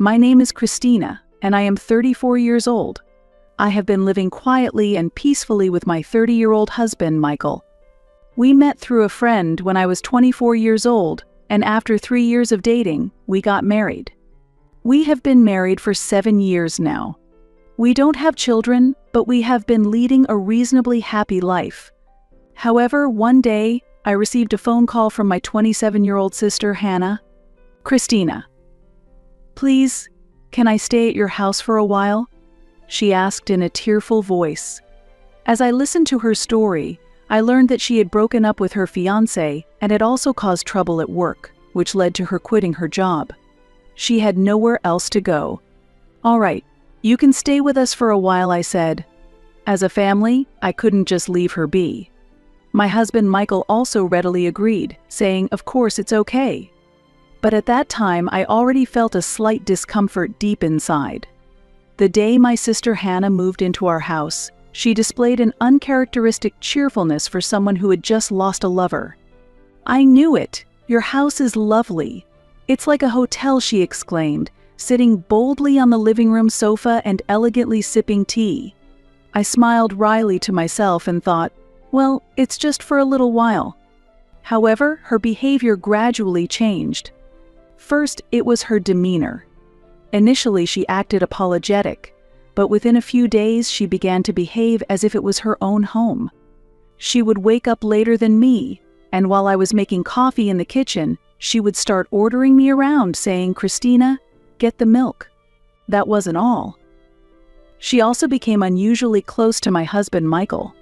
My name is Christina, and I am 34 years old. I have been living quietly and peacefully with my 30-year-old husband, Michael. We met through a friend when I was 24 years old, and after 3 years of dating, we got married. We have been married for 7 years now. We don't have children, but we have been leading a reasonably happy life. However, one day, I received a phone call from my 27-year-old sister, Hannah. "Christina, please, can I stay at your house for a while?" she asked in a tearful voice. As I listened to her story, I learned that she had broken up with her fiancé and had also caused trouble at work, which led to her quitting her job. She had nowhere else to go. "All right, you can stay with us for a while," I said. As a family, I couldn't just leave her be. My husband Michael also readily agreed, saying, "Of course, it's okay." But at that time, I already felt a slight discomfort deep inside. The day my sister Hannah moved into our house, she displayed an uncharacteristic cheerfulness for someone who had just lost a lover. "I knew it! Your house is lovely. It's like a hotel," she exclaimed, sitting boldly on the living room sofa and elegantly sipping tea. I smiled wryly to myself and thought, well, it's just for a little while. However, her behavior gradually changed. First, it was her demeanor. Initially, she acted apologetic, but within a few days she began to behave as if it was her own home. She would wake up later than me, and while I was making coffee in the kitchen, she would start ordering me around, saying, "Christina, get the milk." That wasn't all. She also became unusually close to my husband, Michael.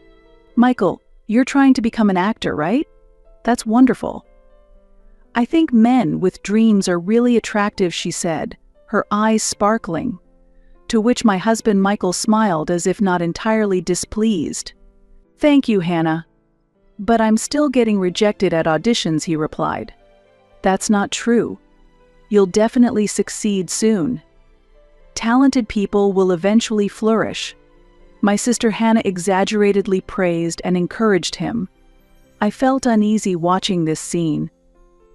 "Michael, you're trying to become an actor, right? That's wonderful." "I think men with dreams are really attractive," she said, her eyes sparkling. To which my husband Michael smiled as if not entirely displeased. "Thank you, Hannah. But I'm still getting rejected at auditions," he replied. "That's not true. You'll definitely succeed soon. Talented people will eventually flourish." My sister Hannah exaggeratedly praised and encouraged him. I felt uneasy watching this scene.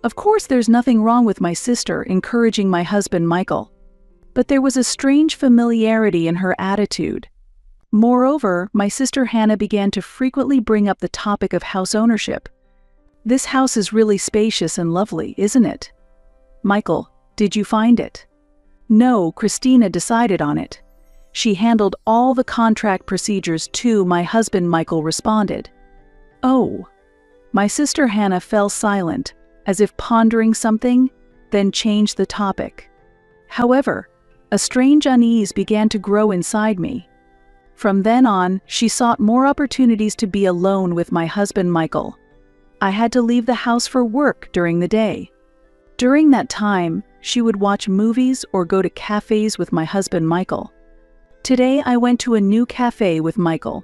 Of course, there's nothing wrong with my sister encouraging my husband Michael, but there was a strange familiarity in her attitude. Moreover, my sister Hannah began to frequently bring up the topic of house ownership. "This house is really spacious and lovely, isn't it? Michael, did you find it?" "No, Christina decided on it. She handled all the contract procedures too," my husband Michael responded. "Oh." My sister Hannah fell silent, as if pondering something, then changed the topic. However, a strange unease began to grow inside me. From then on, she sought more opportunities to be alone with my husband Michael. I had to leave the house for work during the day. During that time, she would watch movies or go to cafes with my husband Michael. Today, I went to a new cafe with Michael.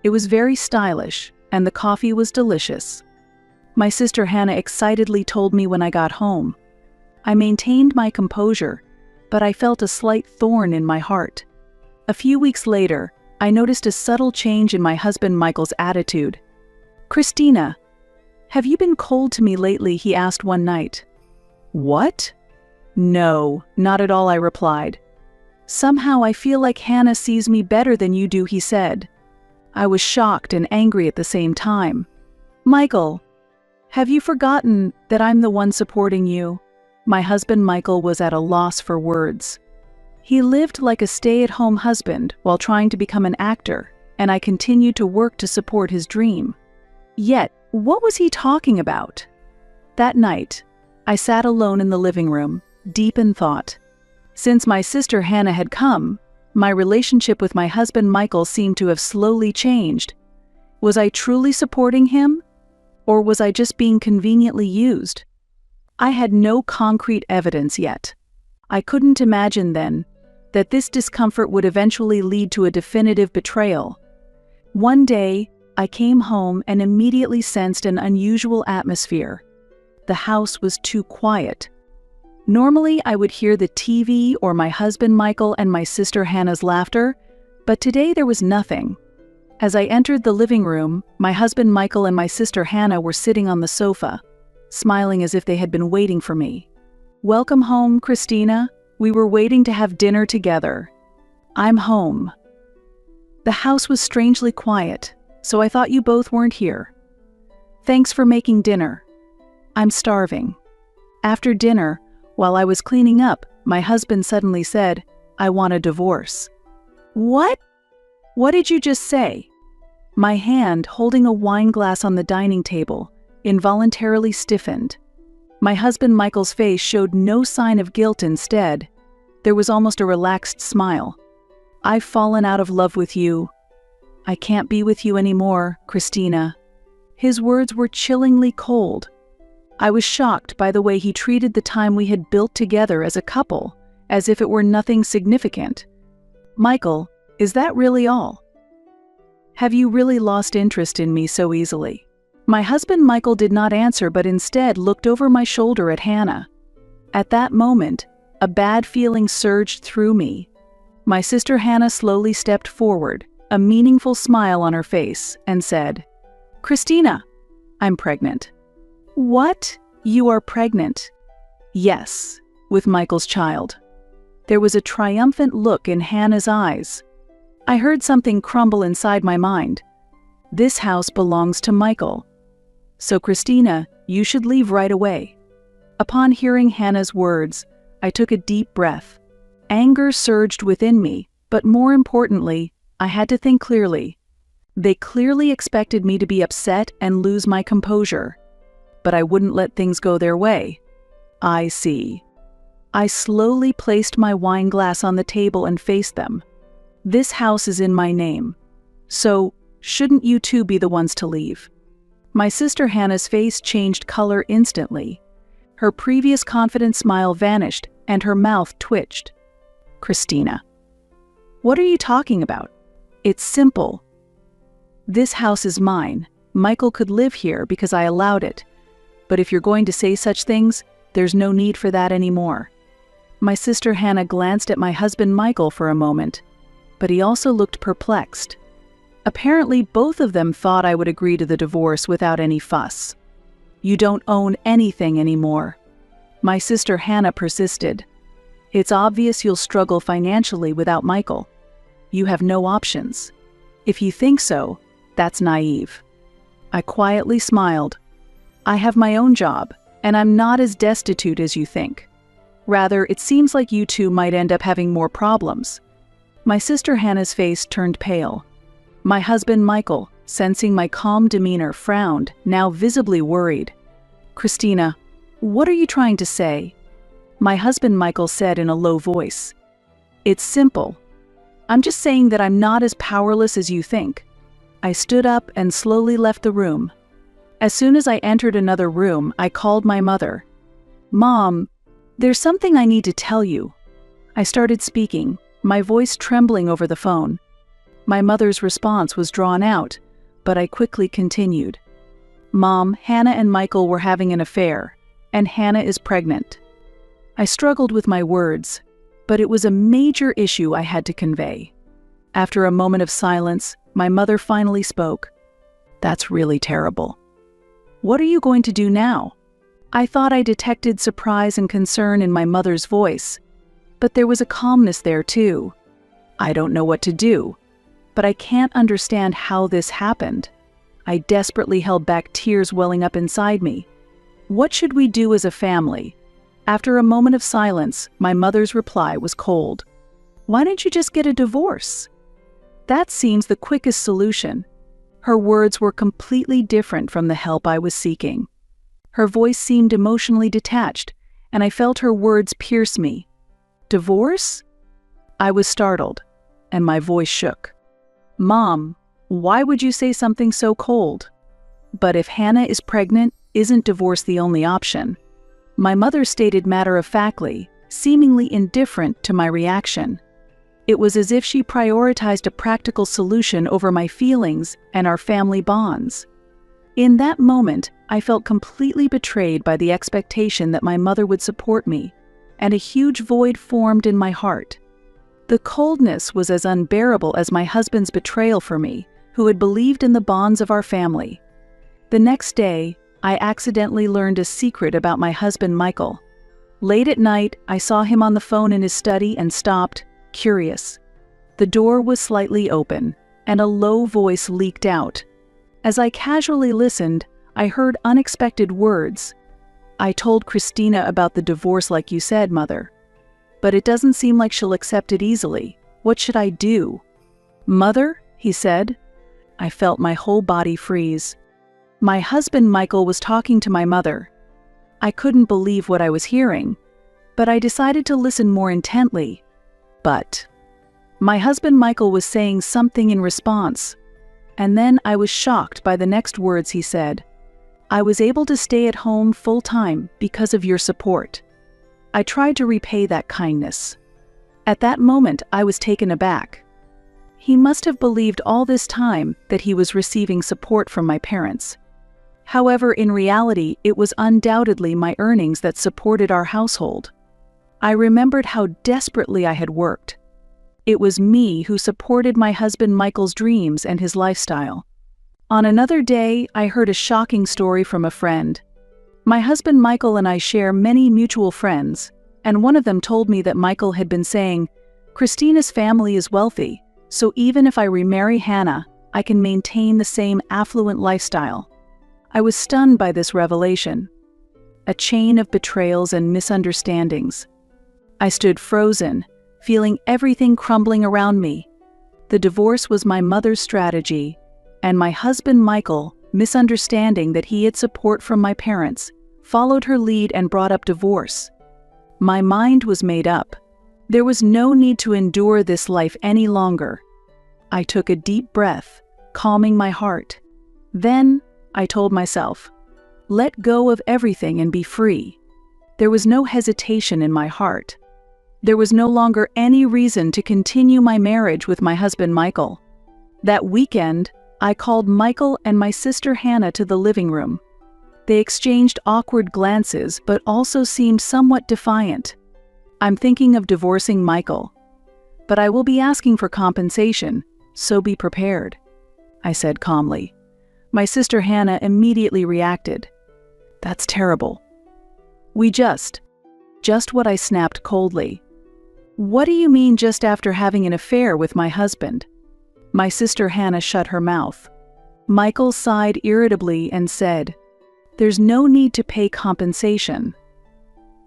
It was very stylish, and the coffee was delicious. My sister Hannah excitedly told me when I got home. I maintained my composure, but I felt a slight thorn in my heart. A few weeks later, I noticed a subtle change in my husband Michael's attitude. "Christina, have you been cold to me lately?" he asked one night. "What?" "No, not at all," I replied. "Somehow I feel like Hannah sees me better than you do," he said. I was shocked and angry at the same time. "Michael, have you forgotten that I'm the one supporting you?" My husband Michael was at a loss for words. He lived like a stay-at-home husband while trying to become an actor, and I continued to work to support his dream. Yet, what was he talking about? That night, I sat alone in the living room, deep in thought. Since my sister Hannah had come, my relationship with my husband Michael seemed to have slowly changed. Was I truly supporting him? Or was I just being conveniently used? I had no concrete evidence yet. I couldn't imagine then that this discomfort would eventually lead to a definitive betrayal. One day, I came home and immediately sensed an unusual atmosphere. The house was too quiet. Normally, I would hear the TV or my husband Michael and my sister Hannah's laughter, but today there was nothing. As I entered the living room, my husband Michael and my sister Hannah were sitting on the sofa, smiling as if they had been waiting for me. "Welcome home, Christina," We were waiting to have dinner together. I'm home. The house was strangely quiet, so I thought you both weren't here. Thanks for making dinner. I'm starving. After dinner, while I was cleaning up, my husband suddenly said, I want a divorce. What? What did you just say? My hand, holding a wine glass on the dining table, involuntarily stiffened. My husband Michael's face showed no sign of guilt. Instead, there was almost a relaxed smile. I've fallen out of love with you. I can't be with you anymore, Christina. His words were chillingly cold. I was shocked by the way he treated the time we had built together as a couple, as if it were nothing significant. Michael, is that really all? Have you really lost interest in me so easily? My husband Michael did not answer, but instead looked over my shoulder at Hannah. At that moment, a bad feeling surged through me. My sister Hannah slowly stepped forward, a meaningful smile on her face, and said, Christina, I'm pregnant. What? You are pregnant? Yes, with Michael's child. There was a triumphant look in Hannah's eyes. I heard something crumble inside my mind. This house belongs to Michael. So Christina, you should leave right away. Upon hearing Hannah's words, I took a deep breath. Anger surged within me, but more importantly, I had to think clearly. They clearly expected me to be upset and lose my composure. But I wouldn't let things go their way. I see. I slowly placed my wine glass on the table and faced them. This house is in my name. So, shouldn't you two be the ones to leave? My sister Hannah's face changed color instantly. Her previous confident smile vanished and her mouth twitched. Christina, what are you talking about? It's simple. This house is mine. Michael could live here because I allowed it. But if you're going to say such things, there's no need for that anymore. My sister Hannah glanced at my husband Michael for a moment, but he also looked perplexed. Apparently, both of them thought I would agree to the divorce without any fuss. You don't own anything anymore. My sister Hannah persisted. It's obvious you'll struggle financially without Michael. You have no options. If you think so, that's naive. I quietly smiled. I have my own job, and I'm not as destitute as you think. Rather, it seems like you two might end up having more problems. My sister Hannah's face turned pale. My husband Michael, sensing my calm demeanor, frowned, now visibly worried. Christina, what are you trying to say? My husband Michael said in a low voice. It's simple. I'm just saying that I'm not as powerless as you think. I stood up and slowly left the room. As soon as I entered another room, I called my mother. Mom, there's something I need to tell you. I started speaking, my voice trembling over the phone. My mother's response was drawn out, but I quickly continued. Mom, Hannah and Michael were having an affair, and Hannah is pregnant. I struggled with my words, but it was a major issue I had to convey. After a moment of silence, my mother finally spoke. That's really terrible. What are you going to do now? I thought I detected surprise and concern in my mother's voice, but there was a calmness there too. I don't know what to do, but I can't understand how this happened. I desperately held back tears welling up inside me. What should we do as a family? After a moment of silence, my mother's reply was cold. Why don't you just get a divorce? That seems the quickest solution. Her words were completely different from the help I was seeking. Her voice seemed emotionally detached, and I felt her words pierce me. Divorce? I was startled, and my voice shook. Mom, why would you say something so cold? But if Hannah is pregnant, isn't divorce the only option? My mother stated matter-of-factly, seemingly indifferent to my reaction. It was as if she prioritized a practical solution over my feelings and our family bonds. In that moment, I felt completely betrayed by the expectation that my mother would support me, and a huge void formed in my heart. The coldness was as unbearable as my husband's betrayal for me, who had believed in the bonds of our family. The next day, I accidentally learned a secret about my husband Michael. Late at night, I saw him on the phone in his study and stopped, curious. The door was slightly open, and a low voice leaked out. As I casually listened, I heard unexpected words. "I told Christina about the divorce like you said, Mother. But it doesn't seem like she'll accept it easily. What should I do?" "Mother?" he said. I felt my whole body freeze. My husband Michael was talking to my mother. I couldn't believe what I was hearing, but I decided to listen more intently. But my husband Michael was saying something in response, and then I was shocked by the next words he said. "I was able to stay at home full-time because of your support. I tried to repay that kindness." At that moment, I was taken aback. He must have believed all this time that he was receiving support from my parents. However, in reality, it was undoubtedly my earnings that supported our household. I remembered how desperately I had worked. It was me who supported my husband Michael's dreams and his lifestyle. On another day, I heard a shocking story from a friend. My husband Michael and I share many mutual friends, and one of them told me that Michael had been saying, "Christina's family is wealthy, so even if I remarry Hannah, I can maintain the same affluent lifestyle." I was stunned by this revelation. A chain of betrayals and misunderstandings. I stood frozen, feeling everything crumbling around me. The divorce was my mother's strategy, and my husband Michael, misunderstanding that he had support from my parents, followed her lead and brought up divorce. My mind was made up. There was no need to endure this life any longer. I took a deep breath, calming my heart. Then, I told myself, let go of everything and be free. There was no hesitation in my heart. There was no longer any reason to continue my marriage with my husband Michael. That weekend, I called Michael and my sister Hannah to the living room. They exchanged awkward glances but also seemed somewhat defiant. "I'm thinking of divorcing Michael, but I will be asking for compensation, so be prepared," I said calmly. My sister Hannah immediately reacted. "That's terrible." Just what I snapped coldly. "What do you mean just after having an affair with my husband?" My sister Hannah shut her mouth. Michael sighed irritably and said, "There's no need to pay compensation.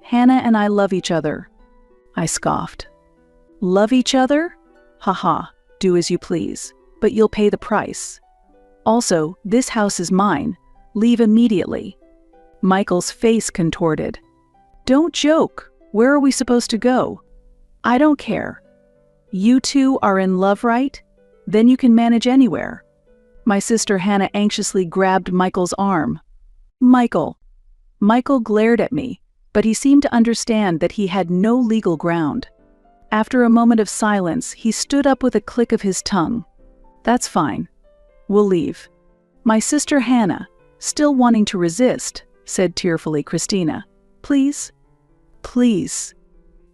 Hannah and I love each other." I scoffed. "Love each other? Haha, do as you please, but you'll pay the price. Also, this house is mine. Leave immediately." Michael's face contorted. "Don't joke. Where are we supposed to go?" "I don't care. You two are in love, right? Then you can manage anywhere." My sister Hannah anxiously grabbed Michael's arm. "Michael." Michael glared at me, but he seemed to understand that he had no legal ground. After a moment of silence, he stood up with a click of his tongue. "That's fine. We'll leave." My sister Hannah, still wanting to resist, said tearfully, "Christina, please? Please."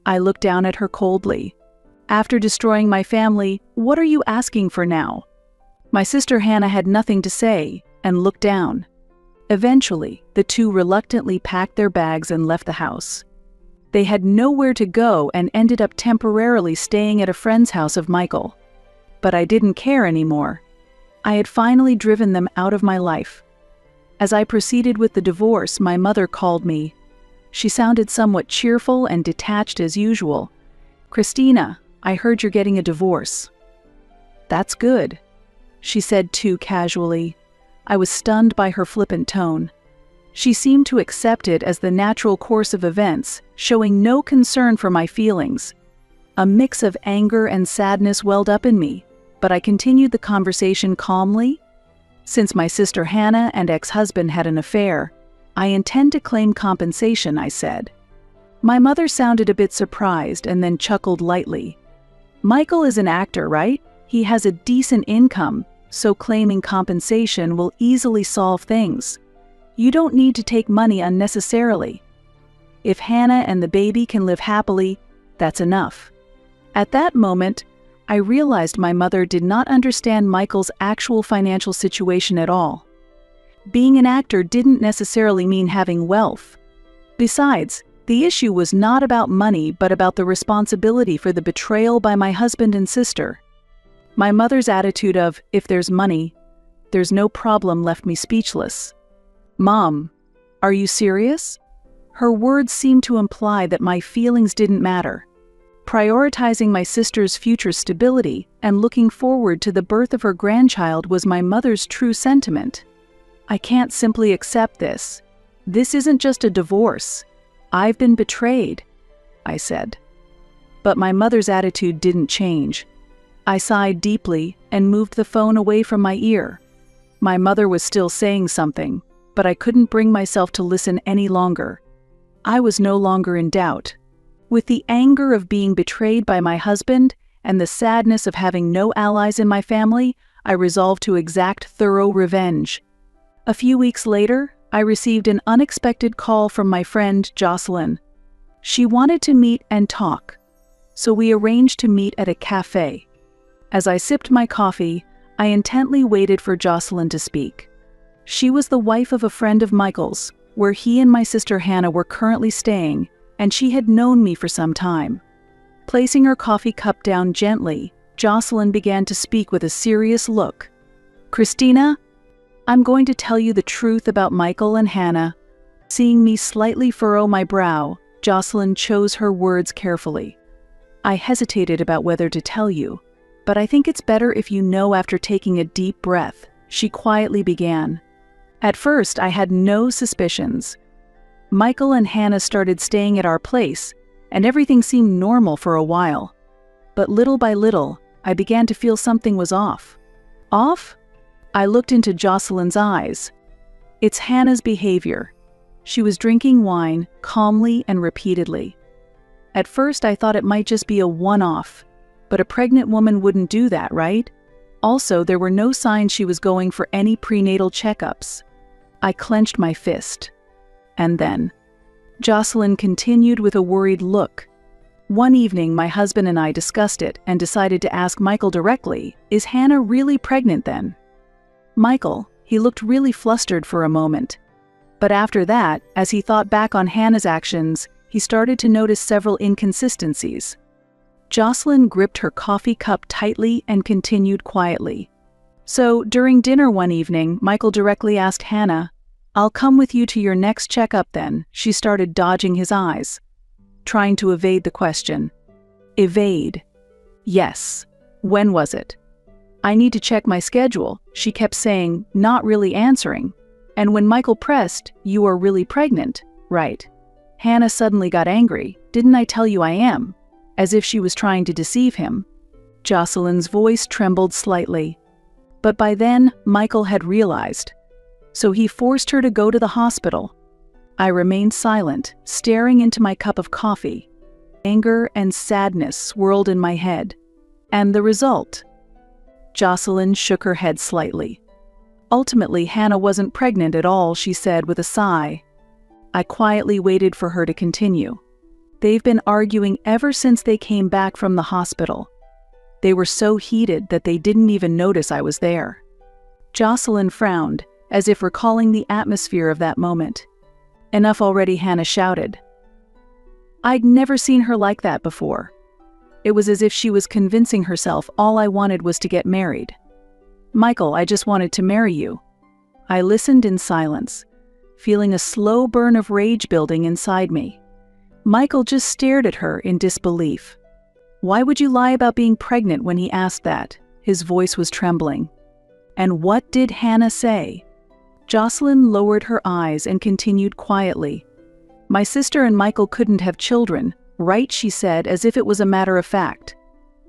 I looked down at her coldly. "After destroying my family, what are you asking for now?" My sister Hannah had nothing to say and looked down. Eventually, the two reluctantly packed their bags and left the house. They had nowhere to go and ended up temporarily staying at a friend's house of Michael. But I didn't care anymore. I had finally driven them out of my life. As I proceeded with the divorce, my mother called me. She sounded somewhat cheerful and detached as usual. "Christina, I heard you're getting a divorce." "That's good," she said too casually. I was stunned by her flippant tone. She seemed to accept it as the natural course of events, showing no concern for my feelings. A mix of anger and sadness welled up in me, but I continued the conversation calmly. "Since my sister Hannah and ex-husband had an affair, I intend to claim compensation," I said. My mother sounded a bit surprised and then chuckled lightly. "Michael is an actor, right? He has a decent income, so claiming compensation will easily solve things. You don't need to take money unnecessarily. If Hannah and the baby can live happily, that's enough." At that moment, I realized my mother did not understand Michael's actual financial situation at all. Being an actor didn't necessarily mean having wealth. Besides, The issue was not about money, but about the responsibility for the betrayal by my husband and sister. My mother's attitude of, if there's money, there's no problem, left me speechless. Mom, are you serious? Her words seemed to imply that my feelings didn't matter. Prioritizing my sister's future stability and looking forward to the birth of her grandchild was my mother's true sentiment. I can't simply accept this. This isn't just a divorce. I've been betrayed, I said. But my mother's attitude didn't change. I sighed deeply and moved the phone away from my ear. My mother was still saying something, but I couldn't bring myself to listen any longer. I was no longer in doubt. With the anger of being betrayed by my husband and the sadness of having no allies in my family, I resolved to exact thorough revenge. A few weeks later, I received an unexpected call from my friend Jocelyn. She wanted to meet and talk, so we arranged to meet at a cafe. As I sipped my coffee, I intently waited for Jocelyn to speak. She was the wife of a friend of Michael's, where he and my sister Hannah were currently staying, and she had known me for some time. Placing her coffee cup down gently, Jocelyn began to speak with a serious look. Christina, I'm going to tell you the truth about Michael and Hannah. Seeing me slightly furrow my brow, Jocelyn chose her words carefully. I hesitated about whether to tell you, but I think it's better if you know after taking a deep breath, she quietly began. At first, I had no suspicions. Michael and Hannah started staying at our place, and everything seemed normal for a while. But little by little, I began to feel something was off. Off? I looked into Jocelyn's eyes. It's Hannah's behavior. She was drinking wine calmly and repeatedly. At first, I thought it might just be a one-off, but a pregnant woman wouldn't do that, right? Also, there were no signs she was going for any prenatal checkups. I clenched my fist. And then, Jocelyn continued with a worried look. One evening, my husband and I discussed it and decided to ask Michael directly, is Hannah really pregnant then? Michael, he looked really flustered for a moment. But after that, as he thought back on Hannah's actions, he started to notice several inconsistencies. Jocelyn gripped her coffee cup tightly and continued quietly. So, during dinner one evening, Michael directly asked Hannah, I'll come with you to your next checkup then. She started dodging his eyes, trying to evade the question. Evade? Yes. When was it? I need to check my schedule, she kept saying, not really answering. And when Michael pressed, you are really pregnant, right? Hannah suddenly got angry. Didn't I tell you I am? As if she was trying to deceive him. Jocelyn's voice trembled slightly. But by then, Michael had realized. So he forced her to go to the hospital. I remained silent, staring into my cup of coffee. Anger and sadness swirled in my head. And the result? Jocelyn shook her head slightly. Ultimately, Hannah wasn't pregnant at all, she said with a sigh. I quietly waited for her to continue. They've been arguing ever since they came back from the hospital. They were so heated that they didn't even notice I was there. Jocelyn frowned, as if recalling the atmosphere of that moment. Enough already, Hannah shouted. I'd never seen her like that before. It was as if she was convincing herself all I wanted was to get married. Michael, I just wanted to marry you. I listened in silence, feeling a slow burn of rage building inside me. Michael just stared at her in disbelief. Why would you lie about being pregnant when he asked that? His voice was trembling. And what did Hannah say? Jocelyn lowered her eyes and continued quietly. My sister and Michael couldn't have children, right? She said, as if it was a matter of fact.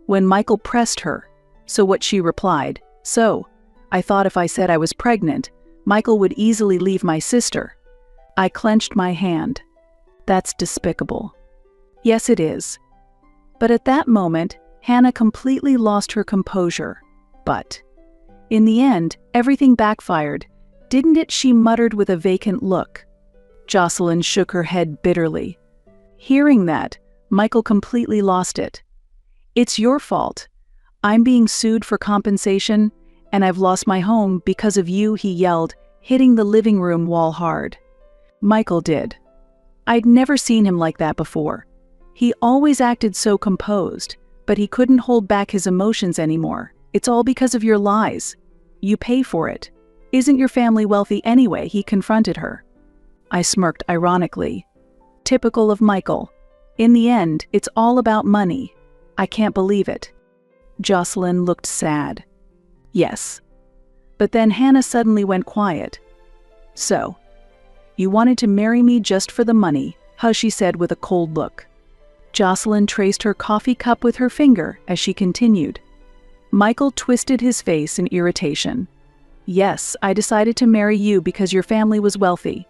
When Michael pressed her, so what she replied, so, I thought if I said I was pregnant, Michael would easily leave my sister. I clenched my hand. That's despicable. Yes, it is. But at that moment, Hannah completely lost her composure. But, in the end, everything backfired, didn't it? She muttered with a vacant look. Jocelyn shook her head bitterly. Hearing that, Michael completely lost it. It's your fault. I'm being sued for compensation, and I've lost my home because of you, he yelled, hitting the living room wall hard. Michael did. I'd never seen him like that before. He always acted so composed, but he couldn't hold back his emotions anymore. It's all because of your lies. You pay for it. Isn't your family wealthy anyway? He confronted her. I smirked ironically. Typical of Michael. In the end, it's all about money. I can't believe it. Jocelyn looked sad. Yes. But then Hannah suddenly went quiet. So, you wanted to marry me just for the money, she said with a cold look. Jocelyn traced her coffee cup with her finger as she continued. Michael twisted his face in irritation. Yes, I decided to marry you because your family was wealthy.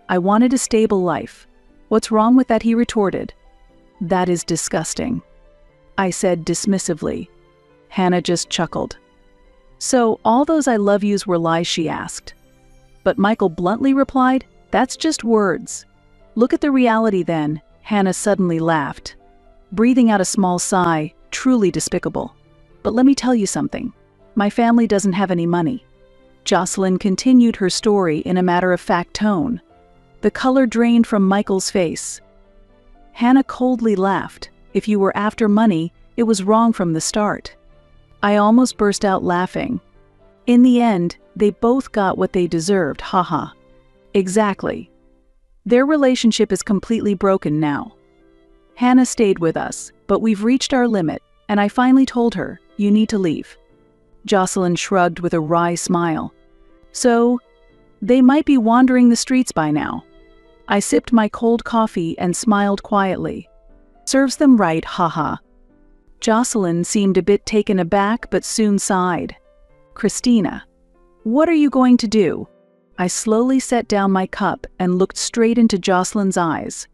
I wanted a stable life. What's wrong with that? He retorted. That is disgusting, I said dismissively. Hannah just chuckled. So all those I love yous were lies? She asked. But Michael bluntly replied, that's just words. Look at the reality then. Hannah suddenly laughed, breathing out a small sigh, truly despicable. But let me tell you something. My family doesn't have any money. Jocelyn continued her story in a matter-of-fact tone. The color drained from Michael's face. Hannah coldly laughed. If you were after money, it was wrong from the start. I almost burst out laughing. In the end, they both got what they deserved, haha. Exactly. Their relationship is completely broken now. Hannah stayed with us, but we've reached our limit, and I finally told her, you need to leave. Jocelyn shrugged with a wry smile. So, they might be wandering the streets by now. I sipped my cold coffee and smiled quietly. Serves them right, haha. Jocelyn seemed a bit taken aback but soon sighed. Christina, what are you going to do? I slowly set down my cup and looked straight into Jocelyn's eyes.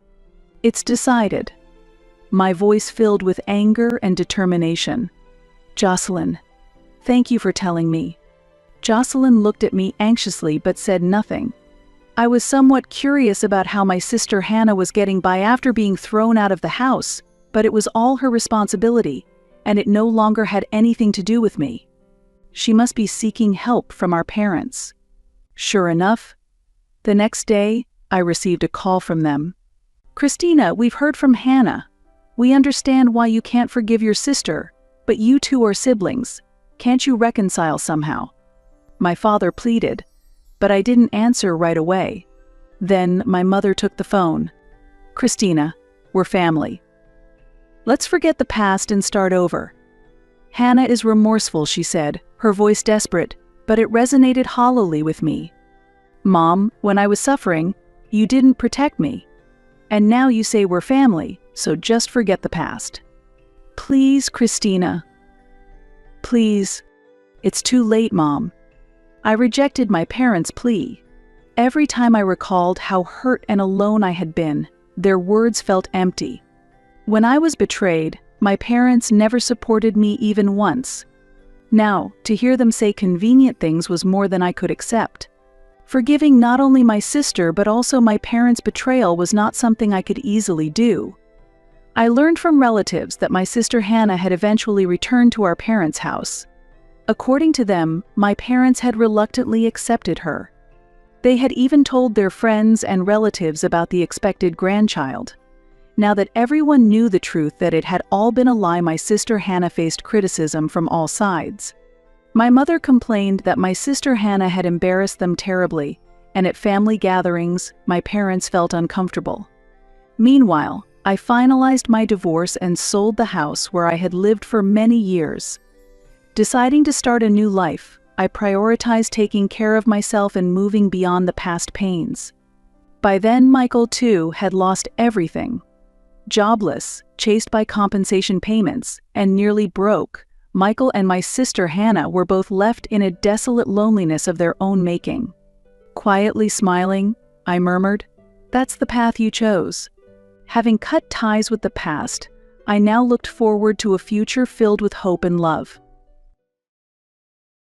It's decided. My voice filled with anger and determination. Jocelyn, thank you for telling me. Jocelyn looked at me anxiously but said nothing. I was somewhat curious about how my sister Hannah was getting by after being thrown out of the house, but it was all her responsibility, and it no longer had anything to do with me. She must be seeking help from our parents. Sure enough, the next day, I received a call from them. Christina, we've heard from Hannah. We understand why you can't forgive your sister, but you two are siblings. Can't you reconcile somehow? My father pleaded, but I didn't answer right away. Then my mother took the phone. Christina, we're family. Let's forget the past and start over. Hannah is remorseful, she said, her voice desperate, but it resonated hollowly with me. Mom, when I was suffering, you didn't protect me. And now you say we're family, so just forget the past. Please, Christina. Please. It's too late, Mom. I rejected my parents' plea. Every time I recalled how hurt and alone I had been, their words felt empty. When I was betrayed, my parents never supported me even once. Now, to hear them say convenient things was more than I could accept. Forgiving not only my sister but also my parents' betrayal was not something I could easily do. I learned from relatives that my sister Hannah had eventually returned to our parents' house. According to them, my parents had reluctantly accepted her. They had even told their friends and relatives about the expected grandchild. Now that everyone knew the truth that it had all been a lie, my sister Hannah faced criticism from all sides. My mother complained that my sister Hannah had embarrassed them terribly, and at family gatherings, my parents felt uncomfortable. Meanwhile, I finalized my divorce and sold the house where I had lived for many years. Deciding to start a new life, I prioritized taking care of myself and moving beyond the past pains. By then, Michael, too, had lost everything. Jobless, chased by compensation payments, and nearly broke, Michael and my sister Hannah were both left in a desolate loneliness of their own making. Quietly smiling, I murmured, "That's the path you chose." Having cut ties with the past, I now looked forward to a future filled with hope and love.